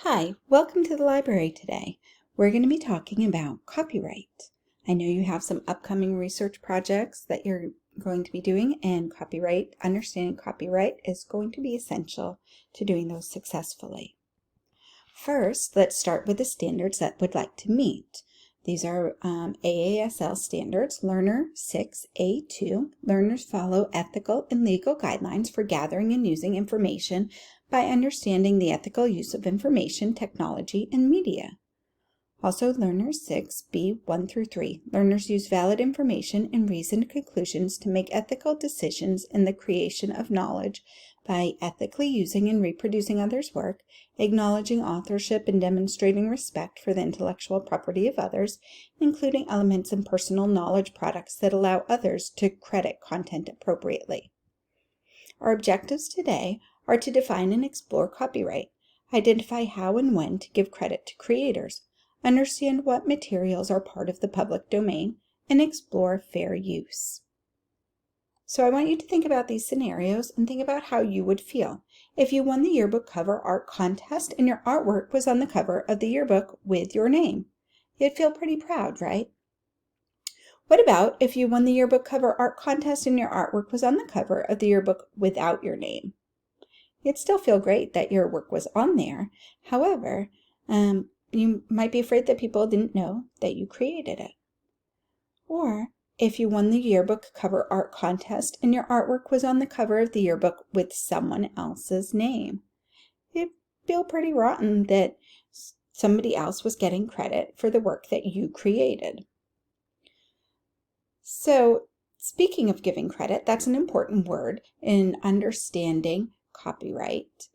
Hi, welcome to the library today. We're going to be talking about copyright. I know you have some upcoming research projects that you're going to be doing, and understanding copyright is going to be essential to doing those successfully. First, let's start with the standards that we'd like to meet. These are AASL standards, Learner 6A2. Learners follow ethical and legal guidelines for gathering and using information by understanding the ethical use of information, technology, and media. Also, Learner 6B 1 through 3. Learners use valid information and reasoned conclusions to make ethical decisions in the creation of knowledge by ethically using and reproducing others' work, acknowledging authorship and demonstrating respect for the intellectual property of others, including elements in personal knowledge products that allow others to credit content appropriately. Our objectives today are to define and explore copyright, identify how and when to give credit to creators, understand what materials are part of the public domain, and explore fair use. So I want you to think about these scenarios and think about how you would feel if you won the yearbook cover art contest and your artwork was on the cover of the yearbook with your name. You'd feel pretty proud, right? What about if you won the yearbook cover art contest and your artwork was on the cover of the yearbook without your name? You'd still feel great that your work was on there. However, you might be afraid that people didn't know that you created it. Or if you won the yearbook cover art contest and your artwork was on the cover of the yearbook with someone else's name, you'd feel pretty rotten that somebody else was getting credit for the work that you created. So, speaking of giving credit, that's an important word in understanding copyright.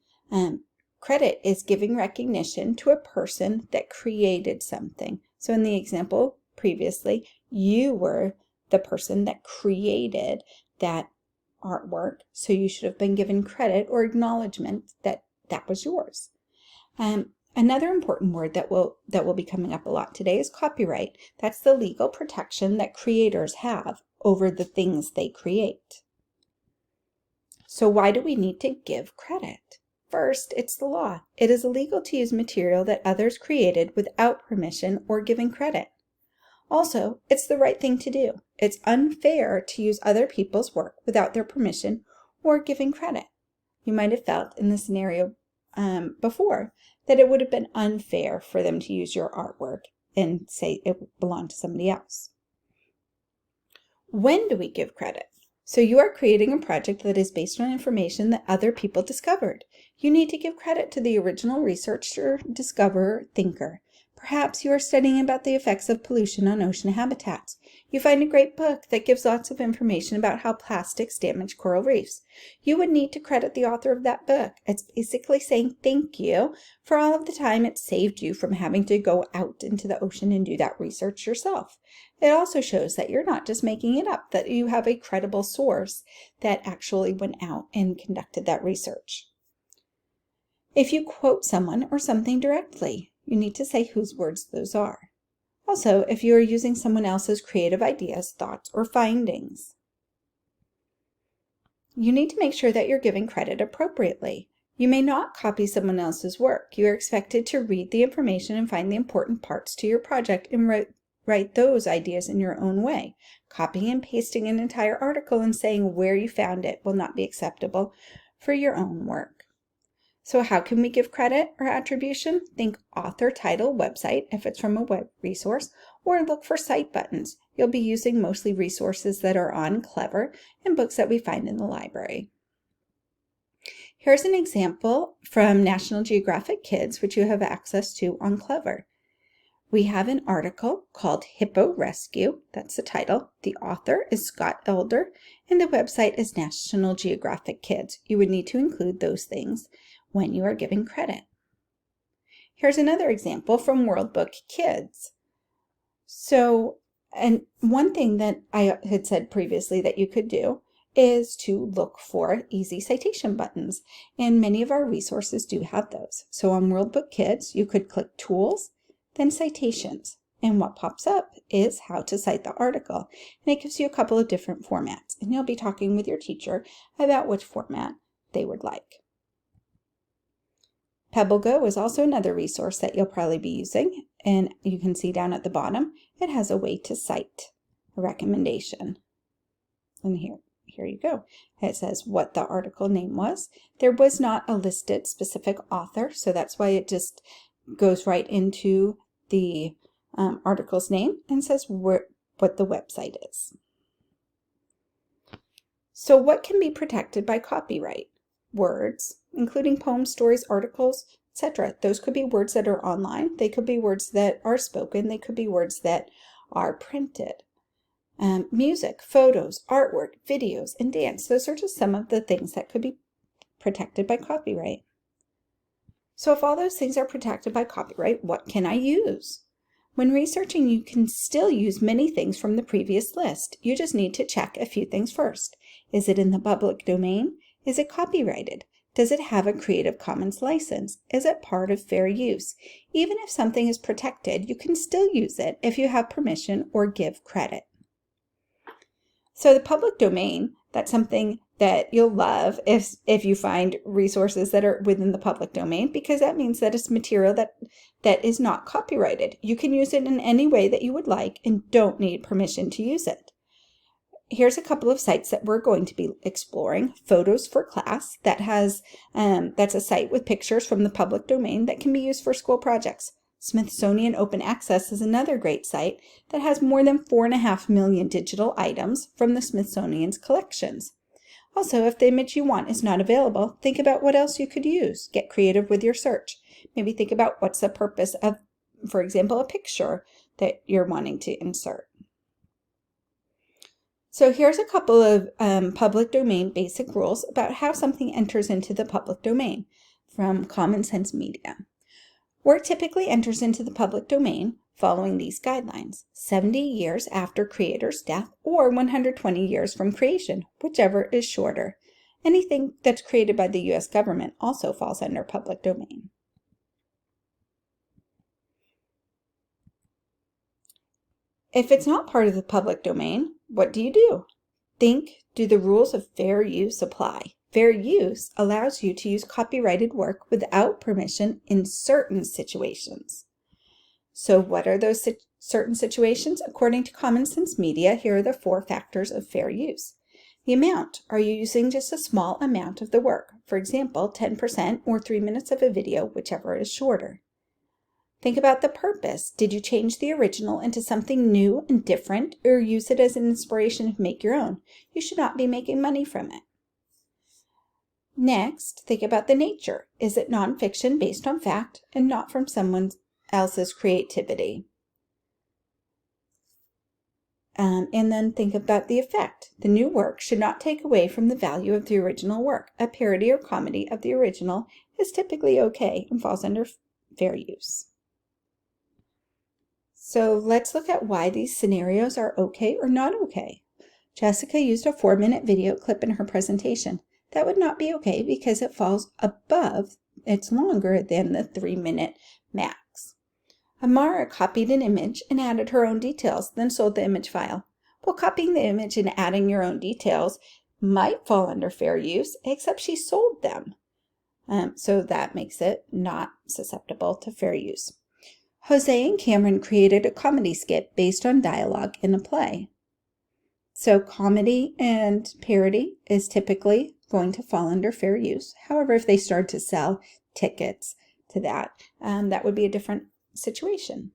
Credit is giving recognition to a person that created something. So in the example previously, you were the person that created that artwork, so you should have been given credit or acknowledgement that that was yours. Another important word that will be coming up a lot today is copyright. That's the legal protection that creators have over the things they create. So why do we need to give credit? First, it's the law. It is illegal to use material that others created without permission or giving credit. Also, it's the right thing to do. It's unfair to use other people's work without their permission or giving credit. You might have felt in the scenario before that it would have been unfair for them to use your artwork and say it belonged to somebody else. When do we give credit? So you are creating a project that is based on information that other people discovered. You need to give credit to the original researcher, discoverer, thinker. Perhaps you are studying about the effects of pollution on ocean habitats. You find a great book that gives lots of information about how plastics damage coral reefs. You would need to credit the author of that book. It's basically saying thank you for all of the time it saved you from having to go out into the ocean and do that research yourself. It also shows that you're not just making it up, that you have a credible source that actually went out and conducted that research. If you quote someone or something directly, you need to say whose words those are. Also, if you are using someone else's creative ideas, thoughts, or findings. You need to make sure that you're giving credit appropriately. You may not copy someone else's work. You are expected to read the information and find the important parts to your project and write those ideas in your own way. Copying and pasting an entire article and saying where you found it will not be acceptable for your own work. So how can we give credit or attribution? Think author, title, website, if it's from a web resource, or look for cite buttons. You'll be using mostly resources that are on Clever and books that we find in the library. Here's an example from National Geographic Kids, which you have access to on Clever. We have an article called Hippo Rescue. That's the title. The author is Scott Elder, and the website is National Geographic Kids. You would need to include those things when you are giving credit. Here's another example from World Book Kids. So, and one thing that I had said previously that you could do is to look for easy citation buttons, and many of our resources do have those. So on World Book Kids, you could click Tools, then Citations, and what pops up is how to cite the article, and it gives you a couple of different formats, and you'll be talking with your teacher about which format they would like. PebbleGo is also another resource that you'll probably be using, and you can see down at the bottom, it has a way to cite a recommendation. And here you go. It says what the article name was. There was not a listed specific author, so that's why it just goes right into the article's name and says what the website is. So what can be protected by copyright? Words, including poems, stories, articles, etc. Those could be words that are online. They could be words that are spoken. They could be words that are printed. Music, photos, artwork, videos, and dance. Those are just some of the things that could be protected by copyright. So if all those things are protected by copyright, what can I use? When researching, you can still use many things from the previous list. You just need to check a few things first. Is it in the public domain? Is it copyrighted? Does it have a Creative Commons license? Is it part of fair use? Even if something is protected, you can still use it if you have permission or give credit. So the public domain, that's something that you'll love if you find resources that are within the public domain, because that means that it's material that is not copyrighted. You can use it in any way that you would like and don't need permission to use it. Here's a couple of sites that we're going to be exploring. Photos for Class, that's a site with pictures from the public domain that can be used for school projects. Smithsonian Open Access is another great site that has more than 4.5 million digital items from the Smithsonian's collections. Also, if the image you want is not available, think about what else you could use. Get creative with your search. Maybe think about what's the purpose of, for example, a picture that you're wanting to insert. So here's a couple of public domain basic rules about how something enters into the public domain from Common Sense Media. Work typically enters into the public domain following these guidelines: 70 years after creator's death or 120 years from creation, whichever is shorter. Anything that's created by the U.S. government also falls under public domain. If it's not part of the public domain, what do you do? Think, do the rules of fair use apply? Fair use allows you to use copyrighted work without permission in certain situations. So what are those certain situations? According to Common Sense Media, here are the 4 factors of fair use. The amount. Are you using just a small amount of the work? For example, 10% or 3 minutes of a video, whichever is shorter. Think about the purpose. Did you change the original into something new and different, or use it as an inspiration to make your own? You should not be making money from it. Next, think about the nature. Is it nonfiction based on fact and not from someone else's creativity? And then think about the effect. The new work should not take away from the value of the original work. A parody or comedy of the original is typically okay and falls under fair use. So let's look at why these scenarios are okay or not okay. Jessica used a 4-minute video clip in her presentation. That would not be okay because it falls above, it's longer than the 3-minute max. Amara copied an image and added her own details, then sold the image file. Well, copying the image and adding your own details might fall under fair use, except she sold them. So that makes it not susceptible to fair use. Jose and Cameron created a comedy skit based on dialogue in a play. So comedy and parody is typically going to fall under fair use. However, if they start to sell tickets to that, that would be a different situation.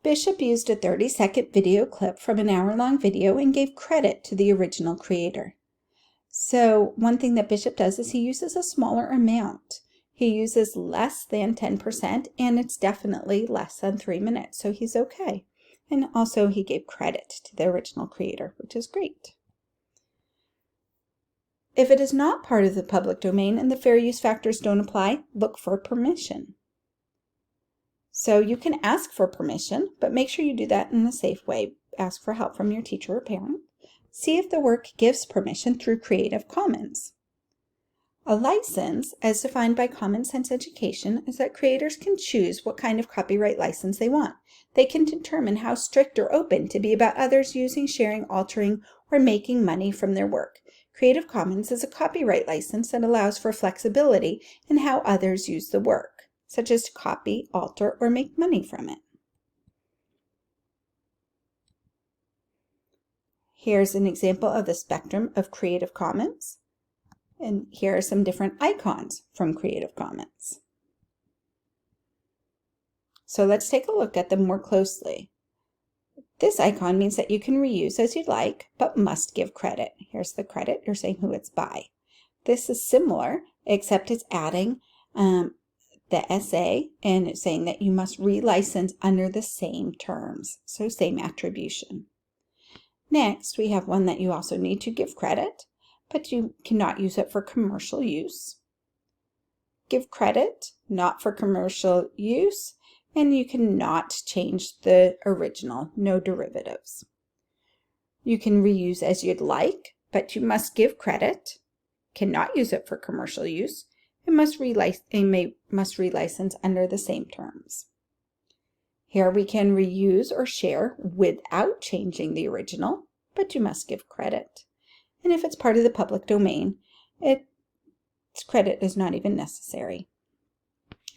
Bishop used a 30-second video clip from an hour-long video and gave credit to the original creator. So one thing that Bishop does is he uses a smaller amount. He uses less than 10%, and it's definitely less than 3 minutes, so he's okay. And also he gave credit to the original creator, which is great. If it is not part of the public domain and the fair use factors don't apply, look for permission. So you can ask for permission, but make sure you do that in a safe way. Ask for help from your teacher or parent. See if the work gives permission through Creative Commons. A license, as defined by Common Sense Education, is that creators can choose what kind of copyright license they want. They can determine how strict or open to be about others using, sharing, altering, or making money from their work. Creative Commons is a copyright license that allows for flexibility in how others use the work, such as to copy, alter, or make money from it. Here's an example of the spectrum of Creative Commons. And here are some different icons from Creative Commons. So let's take a look at them more closely. This icon means that you can reuse as you'd like, but must give credit. Here's the credit, you're saying who it's by. This is similar, except it's adding the SA, and it's saying that you must relicense under the same terms, so same attribution. Next, we have one that you also need to give credit, but you cannot use it for commercial use. Give credit, not for commercial use, and you cannot change the original, no derivatives. You can reuse as you'd like, but you must give credit, cannot use it for commercial use, and must relicense under the same terms. Here we can reuse or share without changing the original, but you must give credit. And if it's part of the public domain, its credit is not even necessary.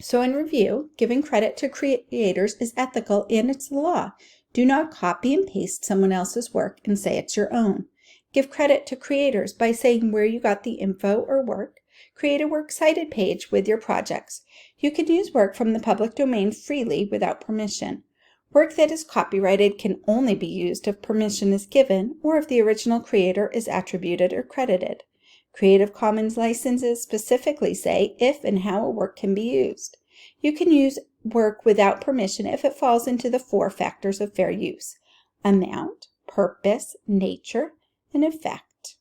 So in review, giving credit to creators is ethical and it's the law. Do not copy and paste someone else's work and say it's your own. Give credit to creators by saying where you got the info or work. Create a works cited page with your projects. You can use work from the public domain freely without permission. Work that is copyrighted can only be used if permission is given or if the original creator is attributed or credited. Creative Commons licenses specifically say if and how a work can be used. You can use work without permission if it falls into the 4 factors of fair use: amount, purpose, nature, and effect.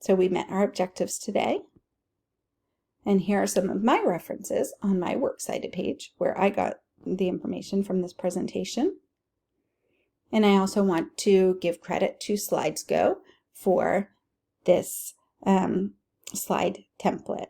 So we met our objectives today. And here are some of my references on my works cited page where I got the information from this presentation. And I also want to give credit to SlidesGo for this slide template.